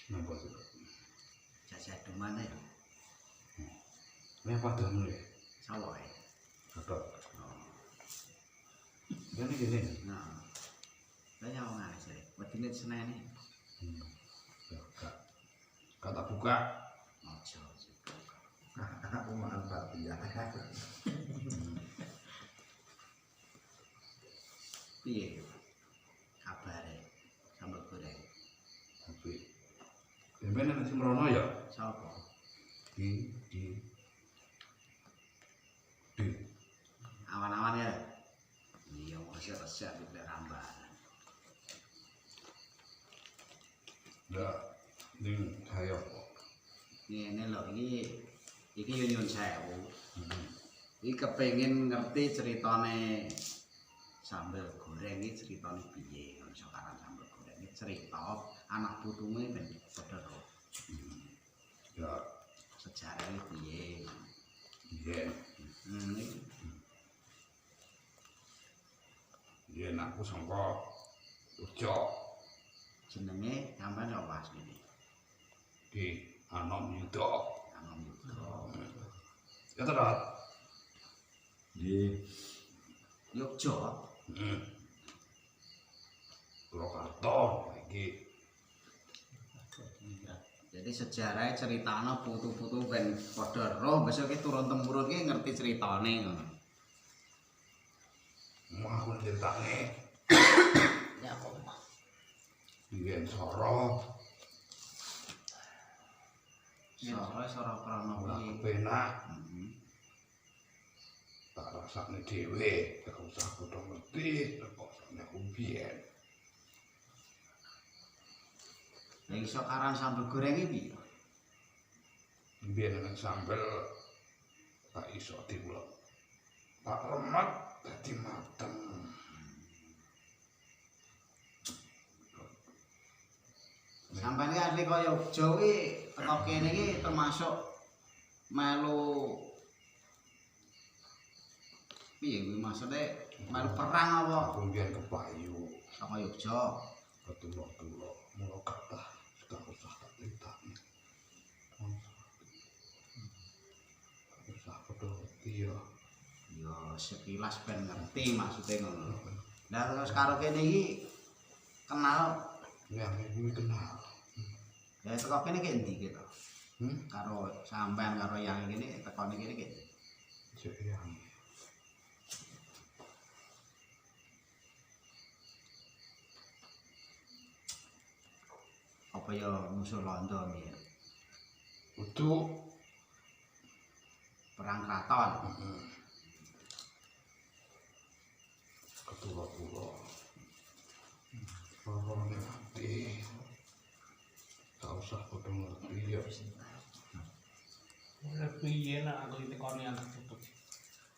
Napa sih? Jajah dumane. Ini apa damu ya? Sawoe. Gatot. Ini gini. Nah. Saya wong asli. Wedine Senin iki. Ya, gak tak buka. Aja. Aku mantap ya. Piye? Kabare sambal goreng. Tapi sampeyan nek Semrono ya? Sapa? Di Awan-awan ya. Iya, masih resep di rambanan. ya ning saya kok. Ngene lho iki yo nyun sewu. Iki kepengin ngerti ceritane sambal goreng iki ceritane piye ngono sakaran sambal goreng iki cerita anak putume ben padha ro. Ya Sejarahnya piye. yen yen aku sangka Ujo Jenenge sampean apa asline? di Anom Yudo. Anom Yudo. Ya terat. Di Yogya. Purwokerto iki. Jadi sejarahnya ceritanya putu-putu ben padha roh besok ki turun temurun ki ngerti ceritane ngono. Mau aku ceritane Ya kok. biyen Soro Sora Pranowo ora iki. kepenak tak rasane dhewe gak usah kudu ngerti kok aku biyen. Lah iso karan sambal goreng iki piye? Biyen nek sambel tak iso diulek. Tak remat dadi mateng. Sampeyan iki asli kaya Yogya ki teko kene iki termasuk melu piye kuwi maksude melu perang apa Aku biyen kepayu saka Yogya? ketulok-tulok mulo kathah gak usah tak critani. Gak usah kudu ngerti ya. Ya sekilas ben ngerti maksude ngono. Lah terus karo kene iki kenal Yang ibu kenal. ya teko kene ki endi gitu. Hmm? Karo sampean karo yang kene teko kene ki. Cek yang Apa ya musuh Londo ya. utuh. Perang kraton. Ketulok-tulok. Lorone ati. Gak usah kudu ngerti ya. Ora piye nak aku iki tekone anak tutup.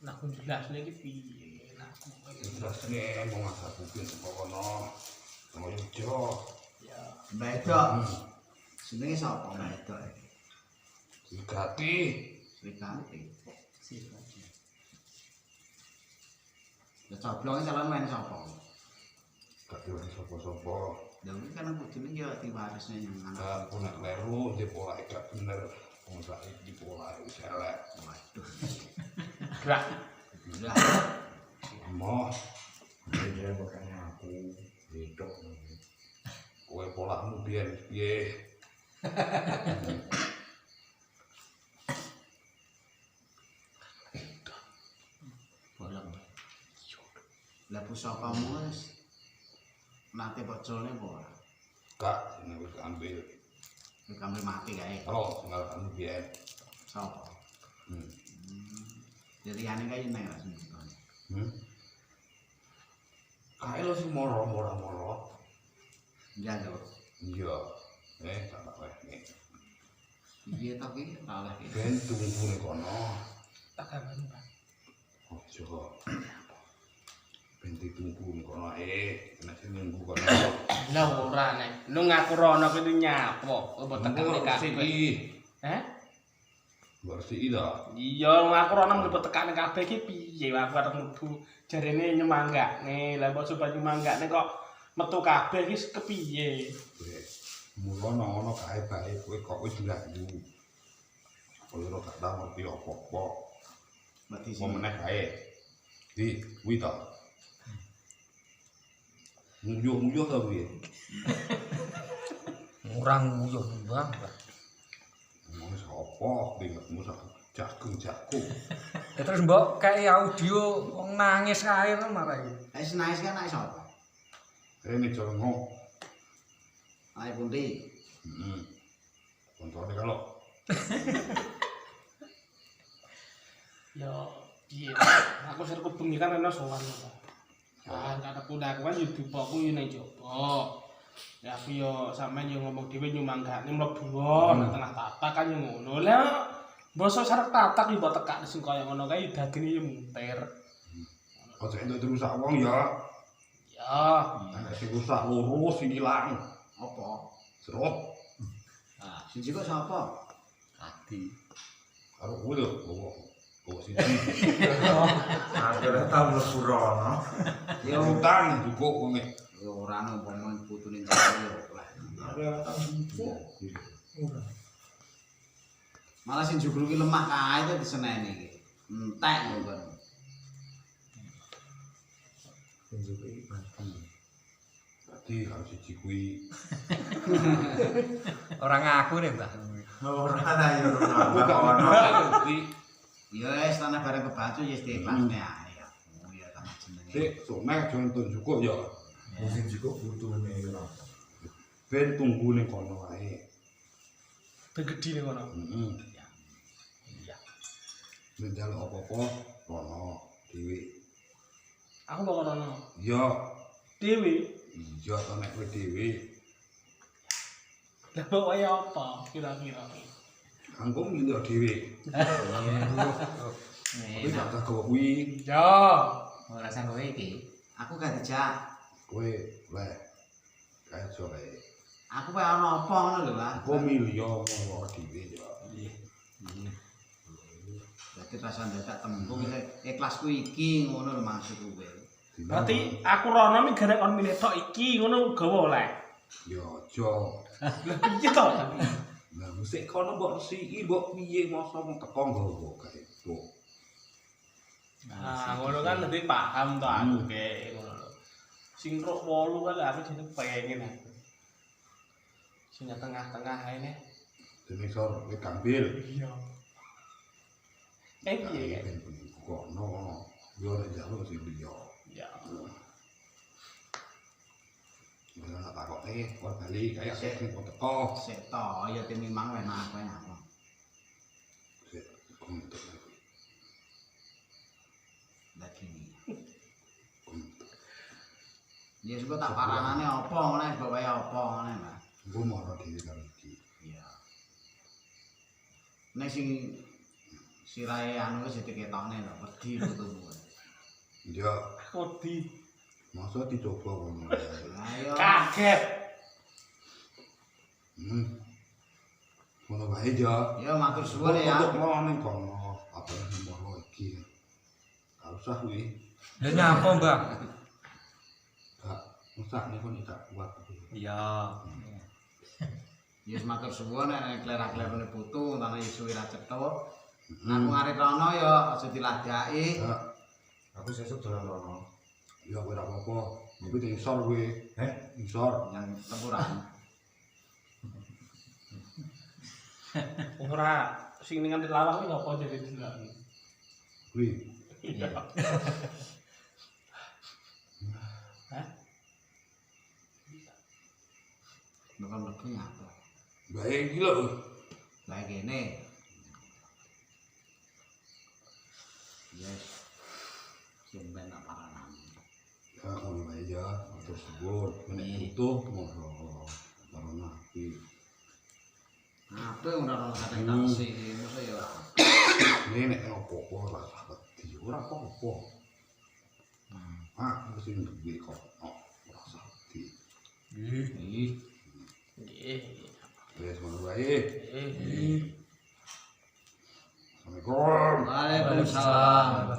Nak aku jelasne iki piye nak aku. Jelasnya mau ngasah kuping sama kono. Sama Yogyo. Ya, Mbedok. Jenenge sapa Mbedok iki? Sigati. Srikati. sih. Ya coblonge calon main sapa? Gak diwaris sopo-sopo. Ya kuwi kan kudune ya diwarisne nang Gak anak. punya kleru, di pola gak bener. Wong saiki pola wis elek. Waduh. Gerak. Lah, Moh, dia bukan aku hidup. kowe polamu biyen piye? bolong. Lah pusakamu wis nate bocolne apa ora? Gak, ini wis ambil. Wis ambil mati kae. Kalau tinggal kamu biyen. Sapa? Hmm. Jadi ane kae nang ra sing. Kae lo sing moro. Ya lho. Iya. Tak weh nih. Piye ta ki kalah ki. Ben tunggu ning kono. Tak kapan, Pak. Ojo. Ben ditunggu ning kono ae. Nek sing nunggu kono. Lah ora nek. Lu ngaku rono kuwi nyapo. Apa tekan nek kabeh. Heh? Bersih ida. Iya, ngaku rono mlebu tekan kabeh iki piye aku arep mlebu jarene nyemanggakne. Lah kok supaya nyemanggakne kok metu kabeh iki kepiye? Mula ana kae bae kowe kok wis nggayu. Kowe ora gak tau ngerti apa-apa. Berarti Apa meneh kae. Di kuwi to. Nguyuh-nguyuh ta kuwi. Ngurang nguyuh Bang. Ngomong sapa dengetmu sak jagung-jagung. Ya terus mbok kayak audio wong nangis kae to marai. wis nangis kan nangis sapa? Rene Jorengo. Ae pundi? Kontone kalau Ya piye? Aku sing bengi kan ana sowan. Ah, gak ada kuda aku kan yo dibaku yo nang jopo. Ya aku yo sampean yo ngomong dhewe nyumanggane mlebu nang tengah tatak kan yo ngono. Lah basa sarek tatak yo mbok tekak sing kaya ngono kae dagine yo muntir. aja entuk rusak wong ya. Ya, Nek sing rusak lurus sing ilang. Apa? Serut Ah, sing kok sapa? Adi. karo kowe lho, bawa siji. Akhirnya tau mlebu rono. Ya Utang juga wong e. ya ora ono umpama putune cewek yo lah. Akhirnya tau mlebu. Malah sing jugru ki lemah kae to diseneni iki. Entek lho kan. Penjuke iki Bang. Dadi karo siji kuwi Orang ngaku deh, Mbah. Ora ta yo Kowe gak ono. ngerti. Ya wis tanah bareng kebacu ya istiqlasne ae ya. Oh ya tanah jenenge. Sik, sonek aja entuk cukup ya. Mungkin juga butuhne yo. Ben tunggu ning kono wae. ben gedhi ning ngono. Heeh. Iya. Nek njaluk apa-apa kono dhewe. Aku kok ngono. Ya, Dewi, iya to nek kowe dhewe. lah bawa ya apa kira-kira? Kanggo milih dhewe. Kowe gak tak gawa kuwi. Ya, Ora sang kowe iki. Aku gak dijak. Kowe lek kae aja kae. Aku wae ono apa ngono lho lah. Kowe milih yo ngono dhewe ya. Dadi rasane tak tembung ikhlasku iki ngono lho maksudku kowe. berarti aku rono mi garek kon milih tok iki ngono gawa oleh. Ya aja. Lah piye to? Lah musik kono mbok resiki mbok piye masa mung teko nggawa kae. Tuh. Nah, ngono kan nanti paham to aku ke ngono lho. Sing rok 8 kan aku jeneng pengen aku. Sing tengah-tengah ae ne. Dene sor kowe kambil. Iya. Piye kan? Ben kono. Yo nek njaluk sing liya. Ya. Ora tak kok kowe bali kaya sing teko. Sik to ya timimang enak aku enak. Sik kontok. Lagi ini. Ya sing tak paranane apa ngene bawae apa ngene, Mbak. Gue marah dhewe karo iki. Iya. Nek sing sirahe anu wis diketokne lho, wedi lho tuku. Ya, Kodi. masa dicoba ngono. Ayo. Kaget. Ngono wae ya. Ya matur suwun ya. Untuk mau ning kono, apa nomor iki. Gak usah kuwi. Lah nyapa, Mbah? Gak usah nek kon tak kuat. Iya. Ya wis matur suwun nek klerak-klerane putu tanah isu ira cetha. Aku ngarep rono ya aja diladaki. Ya, Aku sesuk dolan rono. ya kowe ora apa-apa. Kowe ning isor kowe. Isor. Yang tempuran. Ora sing ning nganti lawang iki apa jadi delok. Kuwi. Iya. Hah? Bukan mlebu nyapa. Bae iki lho. Lah kene. Yes. Sing ben tak paranan. Ya ngono wae ya. Matur suwun. Nek butuh monggo. Karo nabi. Apa ora ono kate taksi mesti ya. Ini nek apa-apa ora usah wedi. Ora apa-apa. Ah, mesti duwe kok. Ora usah wedi. Ih, Nggih. Wis ngono wae. Eh. Assalamualaikum. Waalaikumsalam.